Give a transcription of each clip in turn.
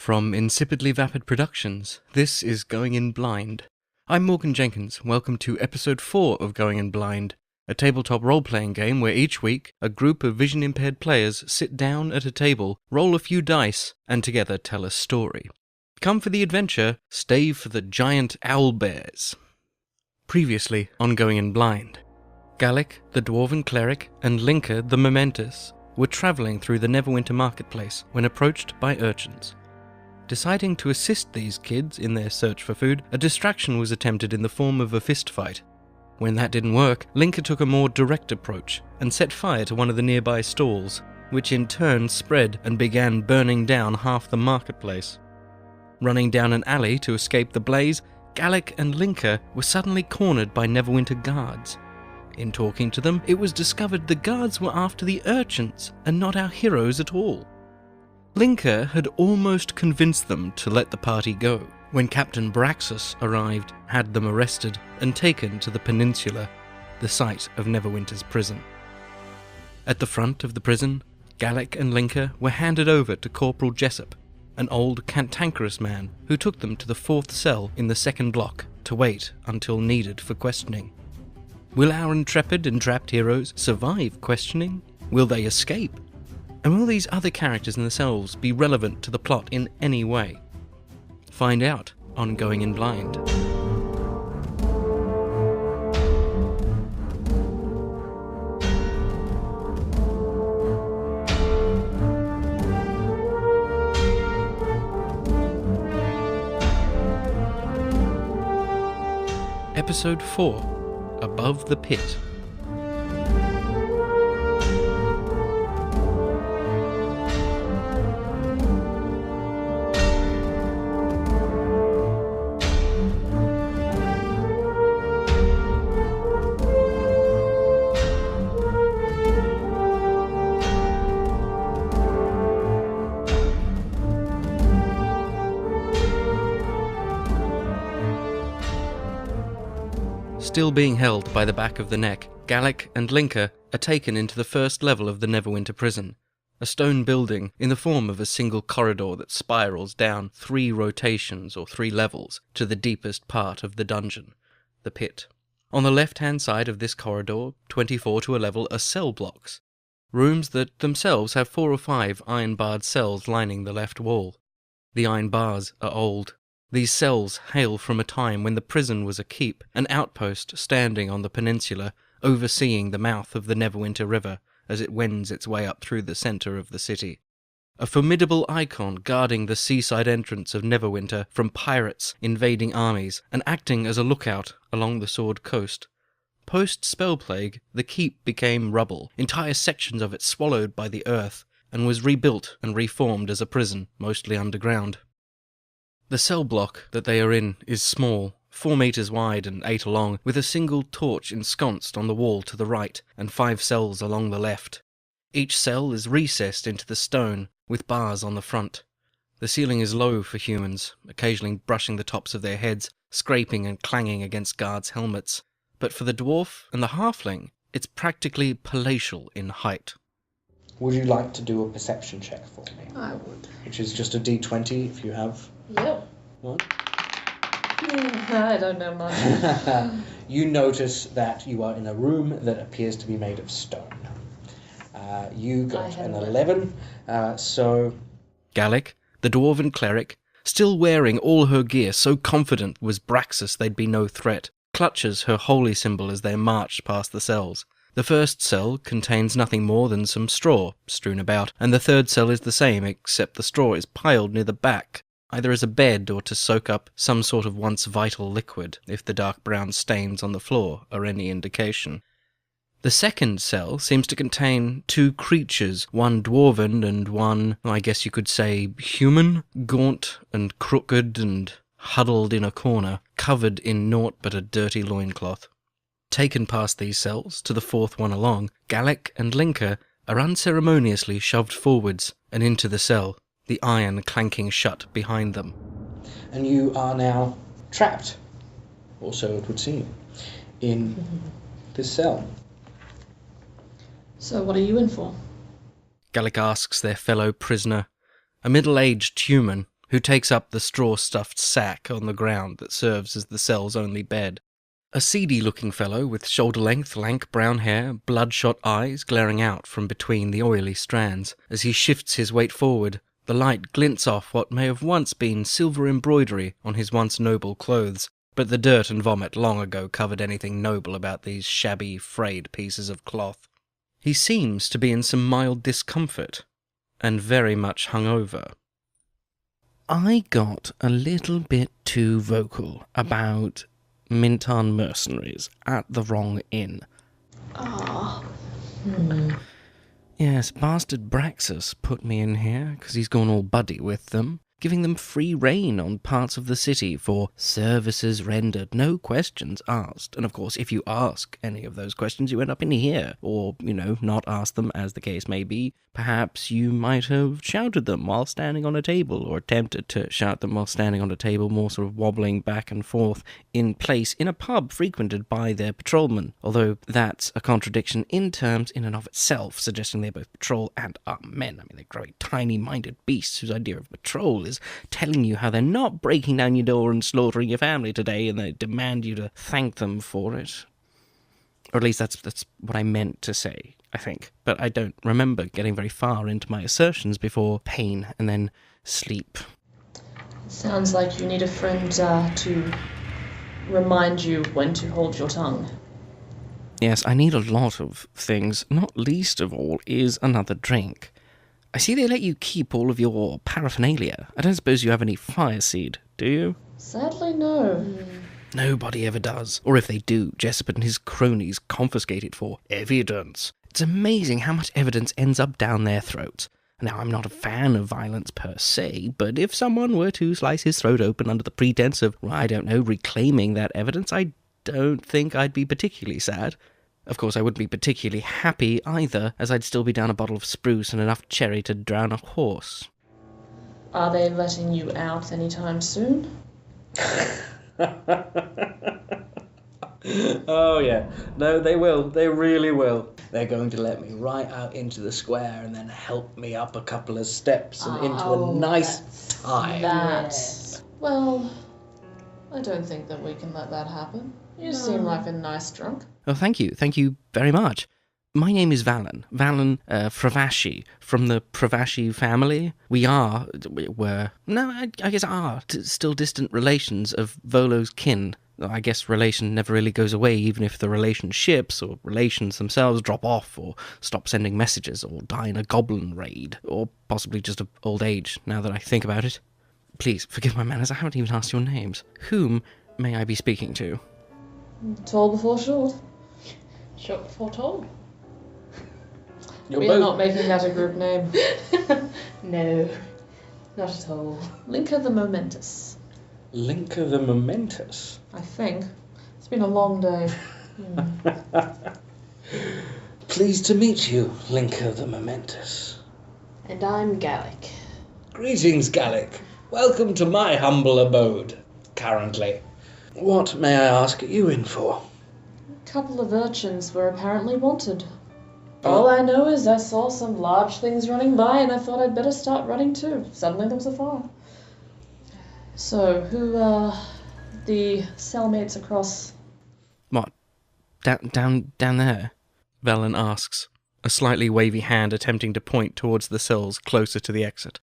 From Insipidly Vapid Productions, this is Going In Blind. I'm Morgan Jenkins. Welcome to episode 4 of Going In Blind, a tabletop role-playing game where each week a group of vision-impaired players sit down at a table, roll a few dice, and together tell a story. Come for the adventure, stay for the giant owlbears. Previously on Going In Blind, Gallic, the Dwarven Cleric, and Linker, the Momentous, were travelling through the Neverwinter marketplace when approached by urchins. Deciding to assist these kids in their search for food, a distraction was attempted in the form of a fist fight. When that didn't work, Linker took a more direct approach and set fire to one of the nearby stalls, which in turn spread and began burning down half the marketplace. Running down an alley to escape the blaze, Gallic and Linker were suddenly cornered by Neverwinter guards. In talking to them, it was discovered the guards were after the urchins and not our heroes at all. Linker had almost convinced them to let the party go when Captain Braxus arrived, had them arrested, and taken to the peninsula, the site of Neverwinter's prison. At the front of the prison, Gallic and Linker were handed over to Corporal Jessup, an old cantankerous man who took them to the 4th cell in the 2nd block to wait until needed for questioning. Will our intrepid and trapped heroes survive questioning? Will they escape? And will these other characters in themselves be relevant to the plot in any way? Find out on Going In Blind. Episode 4, Above the Pit. Still being held by the back of the neck, Gallic and Linker are taken into the 1st level of the Neverwinter prison, a stone building in the form of a single corridor that spirals down 3 rotations or 3 levels to the deepest part of the dungeon, the pit. On the left-hand side of this corridor, 24 to a level, are cell blocks, rooms that themselves have 4 or 5 iron-barred cells lining the left wall. The iron bars are old. These cells hail from a time when the prison was a keep, an outpost standing on the peninsula, overseeing the mouth of the Neverwinter River as it wends its way up through the centre of the city. A formidable icon guarding the seaside entrance of Neverwinter from pirates, invading armies, and acting as a lookout along the Sword Coast. Post-Spellplague, the keep became rubble, entire sections of it swallowed by the earth, and was rebuilt and reformed as a prison, mostly underground. The cell block that they are in is small, 4 meters wide and 8 long, with a single torch ensconced on the wall to the right and 5 cells along the left. Each cell is recessed into the stone, with bars on the front. The ceiling is low for humans, occasionally brushing the tops of their heads, scraping and clanging against guards' helmets. But for the dwarf and the halfling, it's practically palatial in height. Would you like to do a perception check for me? I would. Which is just a d20 if you have Yep. one. I don't know much. You notice that you are in a room that appears to be made of stone. You got an 11, so... Gallic, the Dwarven Cleric, still wearing all her gear, so confident was Braxus they'd be no threat, clutches her holy symbol as they march past the cells. The 1st cell contains nothing more than some straw strewn about, and the 3rd cell is the same, except the straw is piled near the back, either as a bed or to soak up some sort of once vital liquid, if the dark brown stains on the floor are any indication. The 2nd cell seems to contain 2 creatures, one dwarven and one, I guess you could say, human, gaunt and crooked and huddled in a corner, covered in naught but a dirty loincloth. Taken past these cells, to the 4th one along, Gallic and Linker are unceremoniously shoved forwards and into the cell, the iron clanking shut behind them. And you are now trapped, or so it would seem, in this cell. So what are you in for? Gallic asks their fellow prisoner, a middle-aged human who takes up the straw-stuffed sack on the ground that serves as the cell's only bed. A seedy-looking fellow with shoulder-length, lank brown hair, bloodshot eyes glaring out from between the oily strands. As he shifts his weight forward, the light glints off what may have once been silver embroidery on his once noble clothes, but the dirt and vomit long ago covered anything noble about these shabby, frayed pieces of cloth. He seems to be in some mild discomfort, and very much hungover. I got a little bit too vocal about Minton mercenaries at the wrong inn. Ah. Yes, bastard Braxus put me in here because he's gone all buddy with them, giving them free rein on parts of the city for services rendered, no questions asked. And of course, if you ask any of those questions, you end up in here, or, not ask them, as the case may be. Perhaps you might have shouted them while standing on a table, or attempted to shout them while standing on a table, more sort of wobbling back and forth in place in a pub frequented by their patrolmen, although that's a contradiction in terms in and of itself, suggesting they both patrol and are men. I mean, they're growing tiny-minded beasts whose idea of patrol is telling you how they're not breaking down your door and slaughtering your family today, and they demand you to thank them for it. Or at least that's what I meant to say, I think. But I don't remember getting very far into my assertions before pain and then sleep. Sounds like you need a friend to remind you when to hold your tongue. Yes, I need a lot of things, not least of all is another drink. I see they let you keep all of your paraphernalia. I don't suppose you have any fireseed, do you? Sadly, no. Nobody ever does. Or if they do, Jessup and his cronies confiscate it for evidence. It's amazing how much evidence ends up down their throats. Now, I'm not a fan of violence per se, but if someone were to slice his throat open under the pretense of, reclaiming that evidence, I don't think I'd be particularly sad. Of course, I wouldn't be particularly happy either, as I'd still be down a bottle of spruce and enough cherry to drown a horse. Are they letting you out anytime soon? Oh, yeah. No, they will. They really will. They're going to let me right out into the square and then help me up a couple of steps and into a nice time. Well, I don't think that we can let that happen. You seem like a nice drunk. Oh, thank you. Thank you very much. My name is Valen. Valen Fravashi, from the Fravashi family. I guess are still distant relations of Volo's kin. I guess relation never really goes away, even if the relationships or relations themselves drop off or stop sending messages or die in a goblin raid, or possibly just of old age, now that I think about it. Please, forgive my manners, I haven't even asked your names. Whom may I be speaking to? Tall before short. Short before tall. We're not making that a group name. No, not at all. Linker the Momentous. Linker the Momentous? I think. It's been a long day. Pleased to meet you, Linker the Momentous. And I'm Gallic. Greetings, Gallic. Welcome to my humble abode, currently. What may I ask you in for? A couple of urchins were apparently wanted. All I know is I saw some large things running by and I thought I'd better start running too. Suddenly there was a fire. So, who are the cellmates across? What? Down there? Valen asks, a slightly wavy hand attempting to point towards the cells closer to the exit.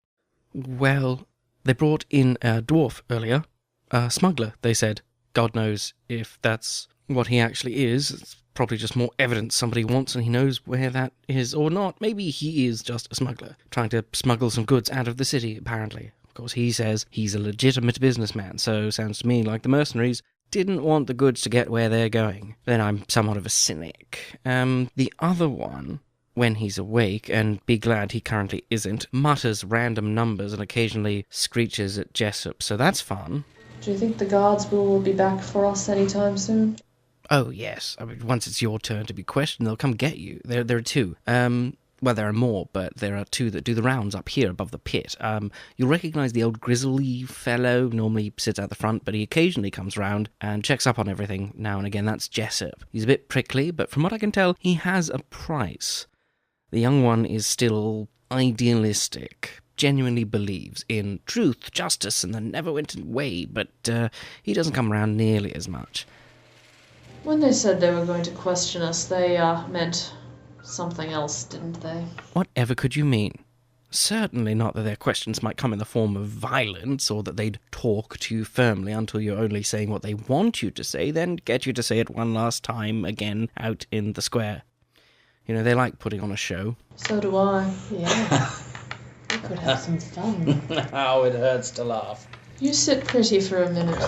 Well, they brought in a dwarf earlier. A smuggler, they said. God knows if that's what he actually is. It's probably just more evidence somebody wants and he knows where that is or not. Maybe he is just a smuggler, trying to smuggle some goods out of the city, apparently. Of course, he says he's a legitimate businessman, so sounds to me like the mercenaries didn't want the goods to get where they're going. Then I'm somewhat of a cynic. The other one, when he's awake, and be glad he currently isn't, mutters random numbers and occasionally screeches at Jessup, so that's fun. Do you think the guards will be back for us anytime soon? Oh, yes. I mean, once it's your turn to be questioned, they'll come get you. There are two. Well, there are more, but there are two that do the rounds up here above the pit. You'll recognise the old grizzly fellow, normally sits out the front, but he occasionally comes round and checks up on everything now and again. That's Jessup. He's a bit prickly, but from what I can tell, he has a price. The young one is still idealistic, genuinely believes in truth, justice, and the never-ending way, but he doesn't come around nearly as much. When they said they were going to question us, they meant something else, didn't they? Whatever could you mean? Certainly not that their questions might come in the form of violence, or that they'd talk to you firmly until you're only saying what they want you to say, then get you to say it one last time again out in the square. You know, they like putting on a show. So do I. Yeah. We could have some fun. How it hurts to laugh. You sit pretty for a minute.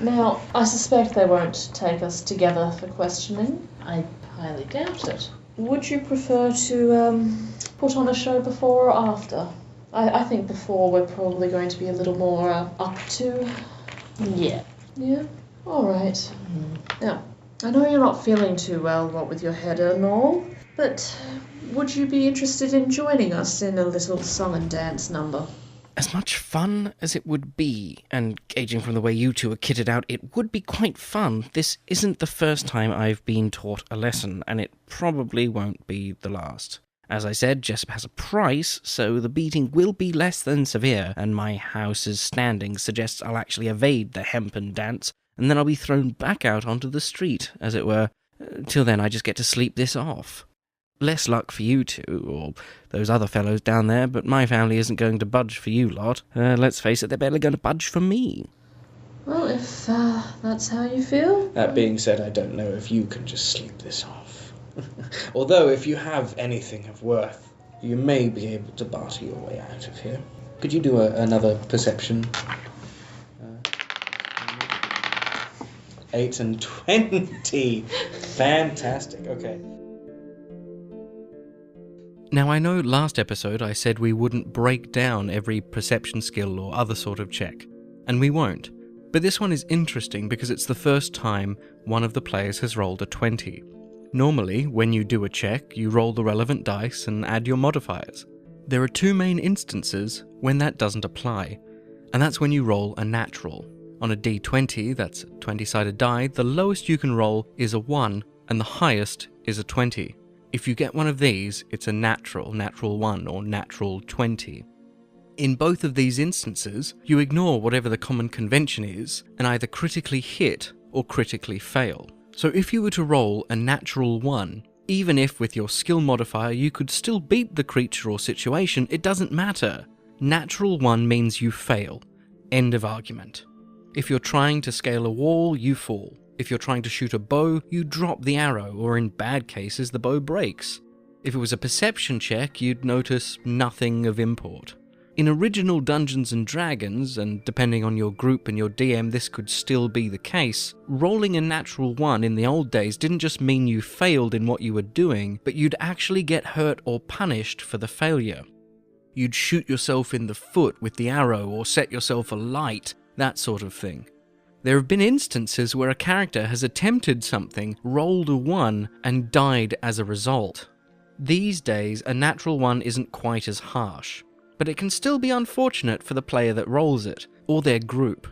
Now, I suspect they won't take us together for questioning. I highly doubt it. Would you prefer to put on a show before or after? I think before we're probably going to be a little more up to. Yeah. Yeah? Alright. Now, I know you're not feeling too well, what with your head and all, but would you be interested in joining us in a little song and dance number? As much fun as it would be, and gauging from the way you two are kitted out, it would be quite fun. This isn't the first time I've been taught a lesson, and it probably won't be the last. As I said, Jessup has a price, so the beating will be less than severe, and my house's standing suggests I'll actually evade the hempen dance, and then I'll be thrown back out onto the street, as it were. Till then, I just get to sleep this off. Less luck for you two, or those other fellows down there, but my family isn't going to budge for you lot. Let's face it, they're barely going to budge for me. Well, if that's how you feel. That being said, I don't know if you can just sleep this off. Although, if you have anything of worth, you may be able to barter your way out of here. Could you do another perception? 8 and 20. Fantastic. Okay. Now, I know last episode I said we wouldn't break down every perception skill or other sort of check, and we won't. But this one is interesting because it's the first time one of the players has rolled a 20. Normally, when you do a check, you roll the relevant dice and add your modifiers. There are two main instances when that doesn't apply, and that's when you roll a natural. On a d20, that's a 20-sided die, the lowest you can roll is a 1, and the highest is a 20. If you get one of these, it's a natural 1, or natural 20. In both of these instances, you ignore whatever the common convention is, and either critically hit or critically fail. So if you were to roll a natural 1, even if with your skill modifier you could still beat the creature or situation, it doesn't matter. Natural 1 means you fail. End of argument. If you're trying to scale a wall, you fall. If you're trying to shoot a bow, you drop the arrow, or in bad cases, the bow breaks. If it was a perception check, you'd notice nothing of import. In original Dungeons & Dragons, and depending on your group and your DM, this could still be the case, rolling a natural 1 in the old days didn't just mean you failed in what you were doing, but you'd actually get hurt or punished for the failure. You'd shoot yourself in the foot with the arrow, or set yourself alight, that sort of thing. There have been instances where a character has attempted something, rolled a 1, and died as a result. These days, a natural 1 isn't quite as harsh, but it can still be unfortunate for the player that rolls it, or their group.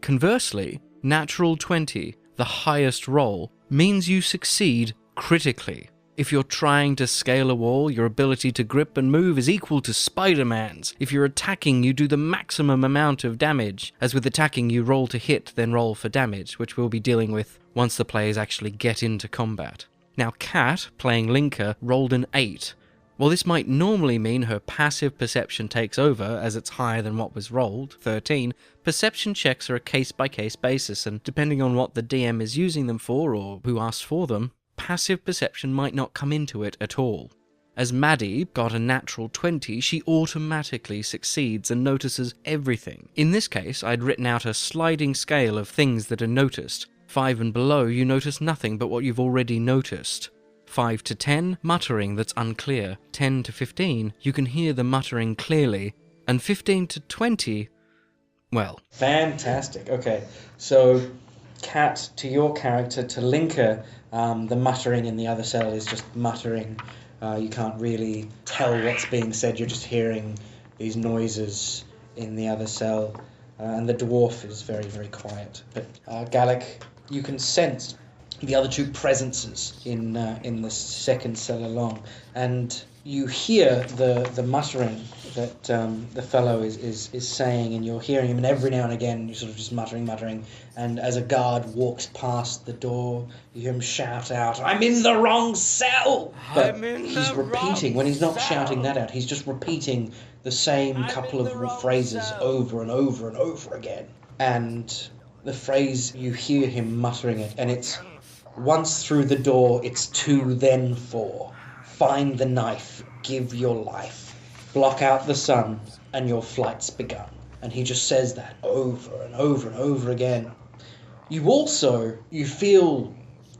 Conversely, natural 20, the highest roll, means you succeed critically. If you're trying to scale a wall, your ability to grip and move is equal to Spider-Man's. If you're attacking, you do the maximum amount of damage. As with attacking, you roll to hit, then roll for damage, which we'll be dealing with once the players actually get into combat. Now, Kat, playing Linker, rolled an 8. While this might normally mean her passive perception takes over, as it's higher than what was rolled, 13, perception checks are a case-by-case basis, and depending on what the DM is using them for, or who asks for them, passive perception might not come into it at all. As Maddie got a natural 20, she automatically succeeds and notices everything. In this case, I'd written out a sliding scale of things that are noticed. 5 and below, you notice nothing but what you've already noticed. 5 to 10, muttering that's unclear. 10 to 15, you can hear the muttering clearly. And 15 to 20, well. Fantastic. Okay, so Kat, to your character, to Linker, the muttering in the other cell is just muttering. You can't really tell what's being said. You're just hearing these noises in the other cell. And the dwarf is very, very quiet. But Gallic, you can sense the other two presences in the second cell along, and you hear the muttering that the fellow is saying, and you're hearing him, and every now and again you're sort of just muttering, and as a guard walks past the door, you hear him shout out, "I'm in the wrong cell!" But he's repeating, when he's not shouting that out, he's just repeating the same couple of phrases over and over and over again. And the phrase, you hear him muttering it, and it's, "Once through the door, it's 2, then 4. Find the knife, give your life. Block out the sun, and your flight's begun." And he just says that over and over and over again. You feel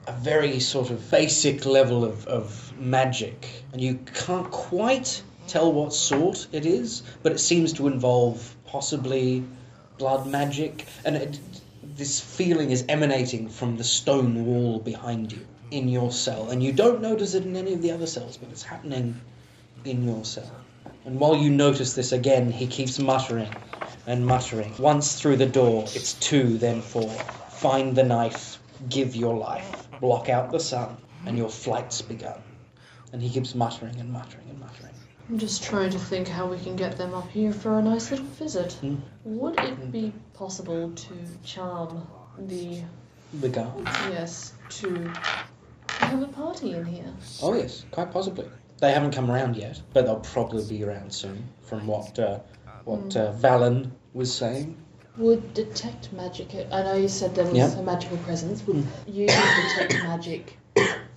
a very sort of basic level of magic, and you can't quite tell what sort it is, but it seems to involve possibly blood magic, and this feeling is emanating from the stone wall behind you in your cell, and you don't notice it in any of the other cells, but it's happening in your cell. And while you notice this again, he keeps muttering and muttering. "Once through the door, it's 2, then 4. Find the knife, give your life. Block out the sun, and your flight's begun." And he keeps muttering and muttering and muttering. I'm just trying to think how we can get them up here for a nice little visit. Would it be possible to charm the guards? Yes, to have a party in here? Oh yes, quite possibly. They haven't come around yet, but they'll probably be around soon, from what Valen was saying. Would detect magic, I know you said there was a magical presence, would using detect magic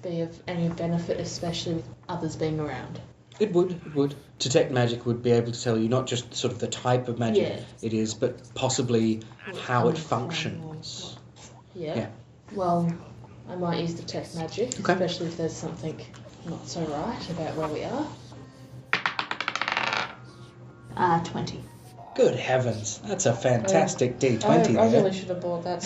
be of any benefit, especially with others being around? It would. Detect magic would be able to tell you not just sort of the type of magic it is, but possibly how it functions. Yeah. Well, I might use detect magic, especially if there's something not so right about where we are. 20. Good heavens, that's a fantastic D20 I there. really should have bought that.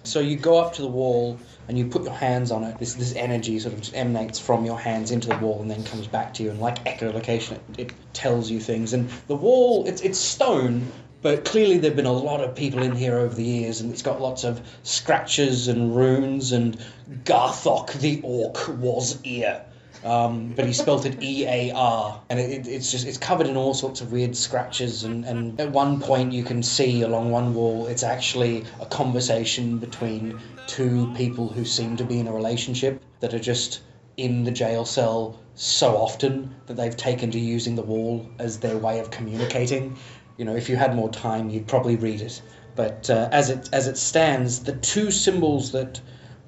So you go up to the wall and you put your hands on it. This energy sort of just emanates from your hands into the wall and then comes back to you, and like echolocation, it tells you things. And the wall, it's stone, but clearly there have been a lot of people in here over the years, and it's got lots of scratches and runes, and Garthok the Orc was ear. But he spelt it E-A-R, and it's covered in all sorts of weird scratches, and at one point you can see along one wall it's actually a conversation between two people who seem to be in a relationship that are just in the jail cell so often that they've taken to using the wall as their way of communicating. You know, if you had more time you'd probably read it, but as it stands, the two symbols that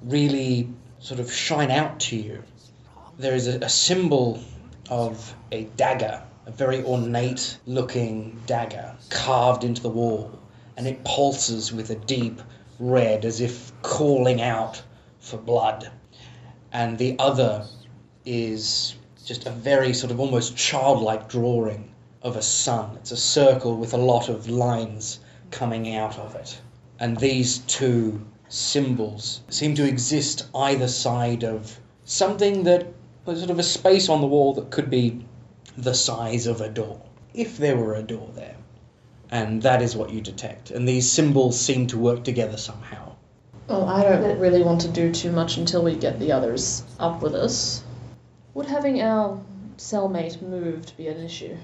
really sort of shine out to you, there is a symbol of a dagger, a very ornate looking dagger carved into the wall, and it pulses with a deep red as if calling out for blood. And the other is just a very sort of almost childlike drawing of a sun. It's a circle with a lot of lines coming out of it. And these two symbols seem to exist either side of something that was sort of a space on the wall that could be the size of a door, if there were a door there. And that is what you detect. And these symbols seem to work together somehow. Well, I don't really want to do too much until we get the others up with us. Would having our cellmate moved be an issue?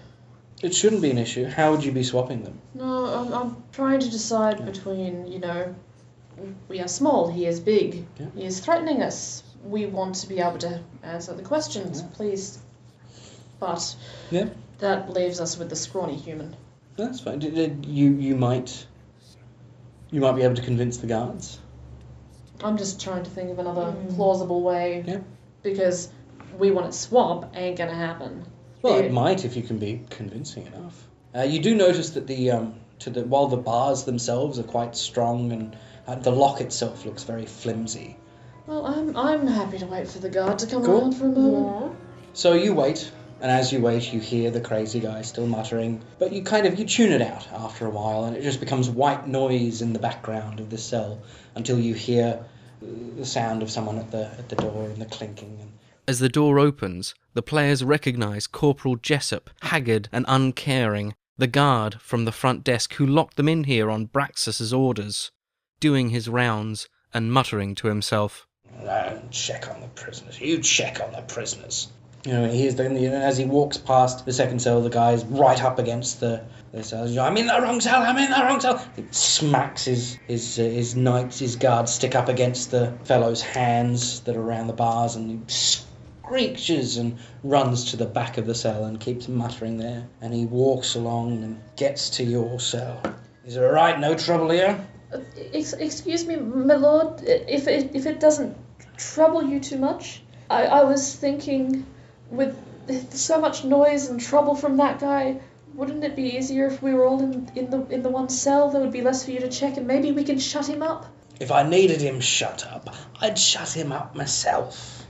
It shouldn't be an issue. How would you be swapping them? No, I'm trying to decide between, we are small, he is big, he is threatening us. We want to be able to answer the questions, please. But that leaves us with the scrawny human. That's fine. You might be able to convince the guards. I'm just trying to think of another plausible way. Yeah. Because we want to swap ain't gonna happen. Well, it might if you can be convincing enough. You do notice that while the bars themselves are quite strong and the lock itself looks very flimsy. Well, I'm happy to wait for the guard to come around for a moment. Yeah. So you wait, and as you wait, you hear the crazy guy still muttering, but you tune it out after a while, and it just becomes white noise in the background of the cell until you hear the sound of someone at the door and the clinking. As the door opens, the players recognise Corporal Jessup, haggard and uncaring, the guard from the front desk who locked them in here on Braxus's orders, doing his rounds and muttering to himself. Check on the prisoners. You check on the prisoners. You know, as he walks past the second cell, the guy's right up against the cell. I'm in the wrong cell. I'm in the wrong cell. He smacks his knights, his guards stick up against the fellow's hands that are around the bars, and he screeches and runs to the back of the cell and keeps muttering there. And he walks along and gets to your cell. Is it all right? No trouble here? Excuse me, my lord, if it doesn't trouble you too much, I was thinking, with so much noise and trouble from that guy, wouldn't it be easier if we were all in the one cell? There would be less for you to check, and maybe we can shut him up. If I needed him shut up, I'd shut him up myself.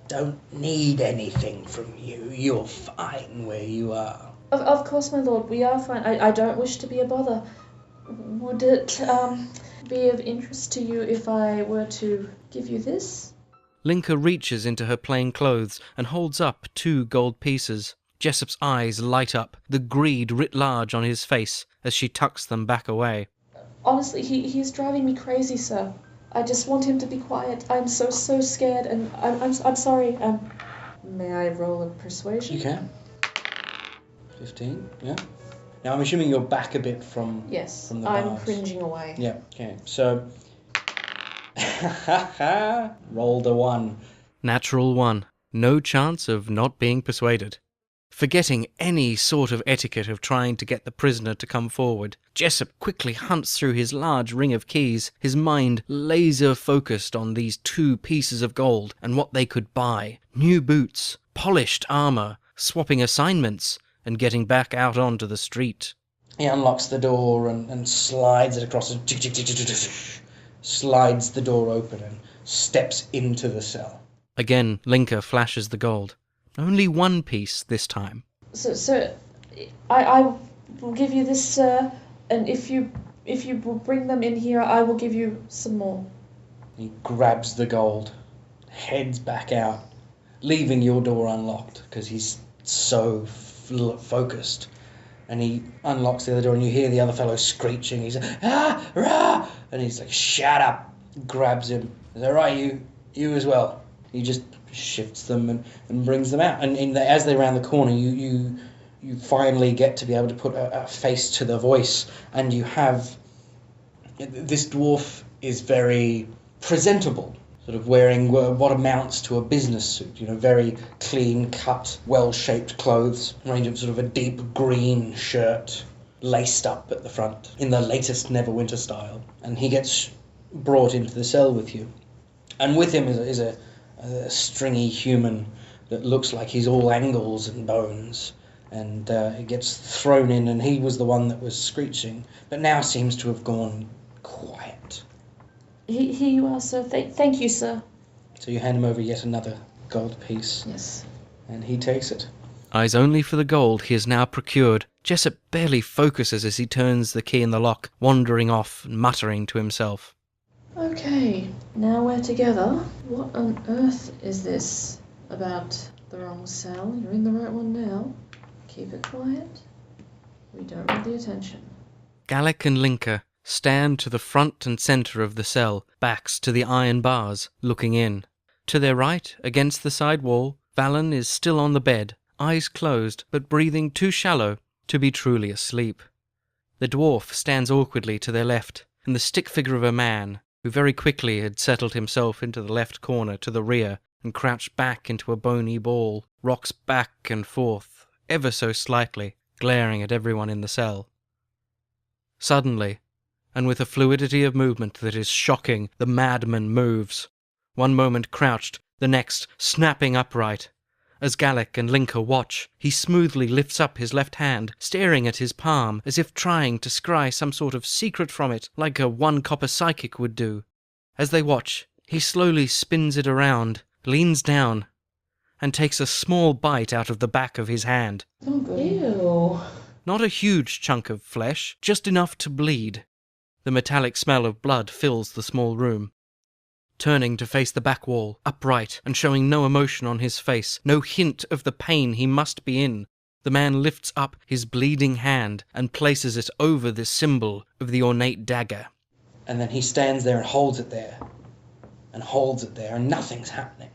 Don't need anything from you. You're fine where you are. Of course, my lord, we are fine. I don't wish to be a bother. Would it be of interest to you if I were to give you this? Linka reaches into her plain clothes and holds up 2 gold pieces. Jessup's eyes light up, the greed writ large on his face as she tucks them back away. Honestly, he's driving me crazy, sir. I just want him to be quiet. I'm so scared, and I'm sorry. May I roll a persuasion? You can. 15, yeah. Now I'm assuming you're back a bit from Yes, from the I'm bars. cringing away. Yeah. Okay. So rolled a 1. Natural 1. No chance of not being persuaded. Forgetting any sort of etiquette of trying to get the prisoner to come forward, Jessup quickly hunts through his large ring of keys, his mind laser-focused on these 2 pieces of gold and what they could buy. New boots, polished armour, swapping assignments, and getting back out onto the street. He unlocks the door and slides it across, slides the door open and steps into the cell. Again, Linka flashes the gold. Only 1 piece this time. So, I will give you this, sir, and if you will bring them in here, I will give you some more. He grabs the gold, heads back out, leaving your door unlocked because he's so focused. And he unlocks the other door, and you hear the other fellow screeching. He's like, rah! And he's like, shut up! Grabs him. Is that right, you as well? He just shifts them and brings them out. And as they round the corner, you finally get to be able to put a face to the voice. And you have... This dwarf is very presentable, sort of wearing what amounts to a business suit, very clean-cut, well-shaped clothes, range of sort of a deep green shirt, laced up at the front, in the latest Neverwinter style. And he gets brought into the cell with you. And with him is a stringy human that looks like he's all angles and bones. And he gets thrown in, and he was the one that was screeching, but now seems to have gone quiet. Here you are, sir. Thank you, sir. So you hand him over yet another gold piece. Yes. And he takes it. Eyes only for the gold he has now procured, Jessup barely focuses as he turns the key in the lock, wandering off and muttering to himself. Okay, now we're together. What on earth is this about the wrong cell? You're in the right one now. Keep it quiet. We don't want the attention. Gallic and Linka stand to the front and centre of the cell, backs to the iron bars, looking in. To their right, against the side wall, Valen is still on the bed, eyes closed, but breathing too shallow to be truly asleep. The dwarf stands awkwardly to their left, and the stick figure of a man, who very quickly had settled himself into the left corner to the rear and crouched back into a bony ball, rocks back and forth, ever so slightly, glaring at everyone in the cell. Suddenly, and with a fluidity of movement that is shocking, the madman moves. One moment crouched, the next snapping upright. As Gallic and Linka watch, he smoothly lifts up his left hand, staring at his palm, as if trying to scry some sort of secret from it, like a one-copper psychic would do. As they watch, he slowly spins it around, leans down, and takes a small bite out of the back of his hand. Oh, good. Ew. Not a huge chunk of flesh, just enough to bleed. The metallic smell of blood fills the small room. Turning to face the back wall, upright and showing no emotion on his face, no hint of the pain he must be in, the man lifts up his bleeding hand and places it over the symbol of the ornate dagger. And then he stands there and holds it there, and holds it there, and nothing's happening.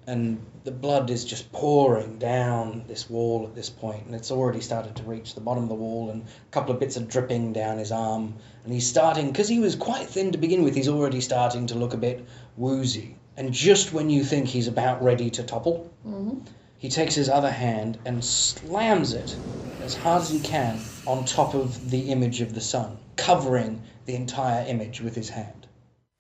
And the blood is just pouring down this wall at this point, and it's already started to reach the bottom of the wall, and a couple of bits are dripping down his arm. And he's starting, because he was quite thin to begin with, he's already starting to look a bit woozy. And just when you think he's about ready to topple, he takes his other hand and slams it as hard as he can on top of the image of the sun, covering the entire image with his hand.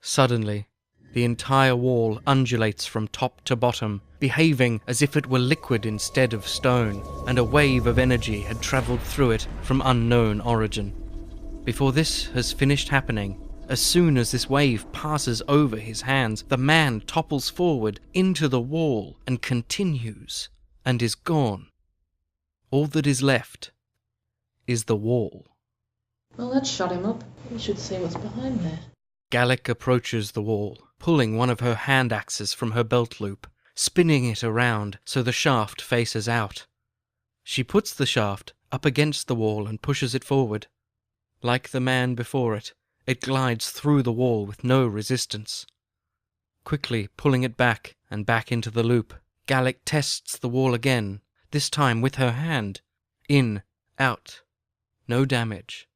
Suddenly, the entire wall undulates from top to bottom, behaving as if it were liquid instead of stone, and a wave of energy had travelled through it from unknown origin. Before this has finished happening, as soon as this wave passes over his hands, the man topples forward into the wall and continues, and is gone. All that is left is the wall. Well, let's shut him up. We should see what's behind there. Gallic approaches the wall, pulling one of her hand axes from her belt loop, spinning it around so the shaft faces out. She puts the shaft up against the wall and pushes it forward. Like the man before it, it glides through the wall with no resistance. Quickly pulling it back and back into the loop, Gallic tests the wall again, this time with her hand. In, out. No damage.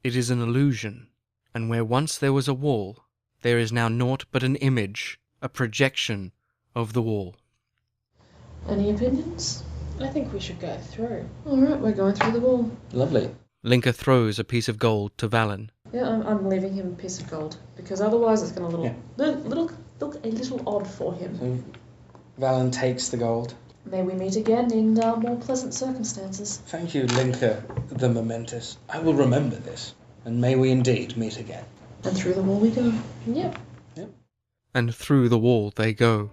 It is an illusion, and where once there was a wall, there is now naught but an image, a projection of the wall. Any opinions? I think we should go through. Alright, we're going through the wall. Lovely. Linka throws a piece of gold to Valen. Yeah, I'm leaving him a piece of gold, because otherwise it's going to look a little odd for him. So Valen takes the gold. May we meet again in more pleasant circumstances. Thank you, Linka the Momentous. I will remember this, and may we indeed meet again. And through the wall we go. Yep. And through the wall they go.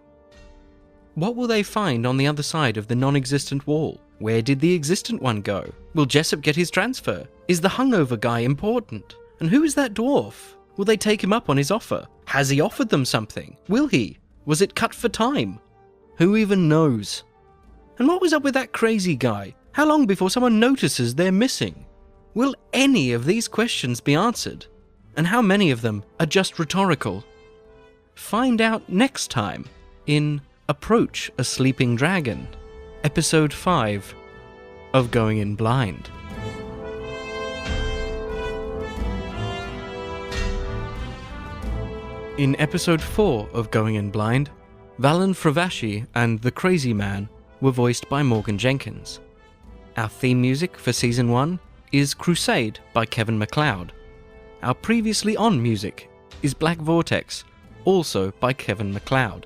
What will they find on the other side of the non-existent wall? Where did the existent one go? Will Jessup get his transfer? Is the hungover guy important? And who is that dwarf? Will they take him up on his offer? Has he offered them something? Will he? Was it cut for time? Who even knows? And what was up with that crazy guy? How long before someone notices they're missing? Will any of these questions be answered? And how many of them are just rhetorical? Find out next time in Approach a Sleeping Dragon, Episode 5 of Going in Blind. In Episode 4 of Going in Blind, Valen Fravashi and the Crazy Man were voiced by Morgan Jenkins. Our theme music for Season 1 is Crusade by Kevin MacLeod. Our previously on music is Black Vortex, also by Kevin MacLeod.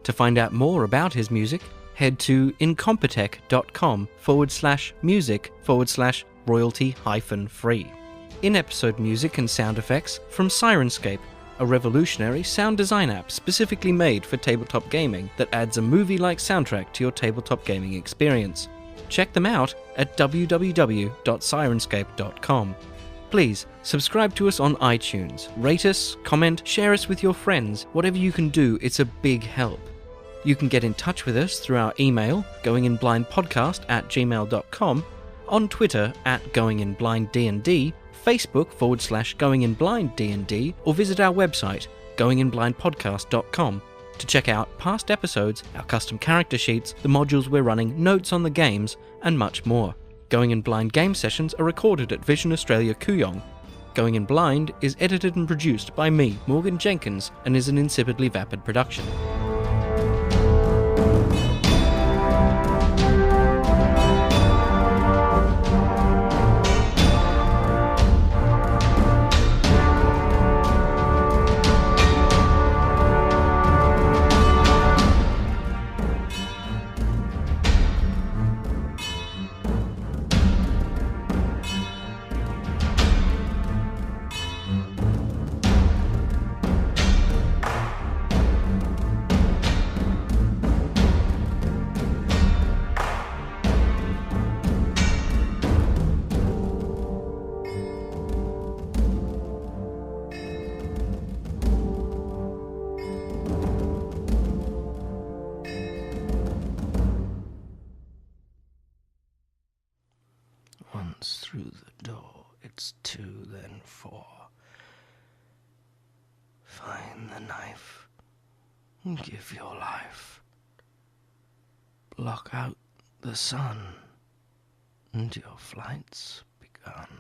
To find out more about his music, head to incompetech.com/music/royalty-free. In-episode music and sound effects from Syrinscape, a revolutionary sound design app specifically made for tabletop gaming that adds a movie-like soundtrack to your tabletop gaming experience. Check them out at www.syrinscape.com. Please subscribe to us on iTunes, rate us, comment, share us with your friends. Whatever you can do, it's a big help. You can get in touch with us through our email, goinginblindpodcast@gmail.com, on Twitter @goinginblinddnd, Facebook /goinginblinddnd, or visit our website, goinginblindpodcast.com, to check out past episodes, our custom character sheets, the modules we're running, notes on the games, and much more. Going in Blind game sessions are recorded at Vision Australia Kooyong. Going in Blind is edited and produced by me, Morgan Jenkins, and is an Insipidly Vapid production. Once through the door, it's 2, then 4. Find the knife, Give your life. Block out the sun, and your flight's begun.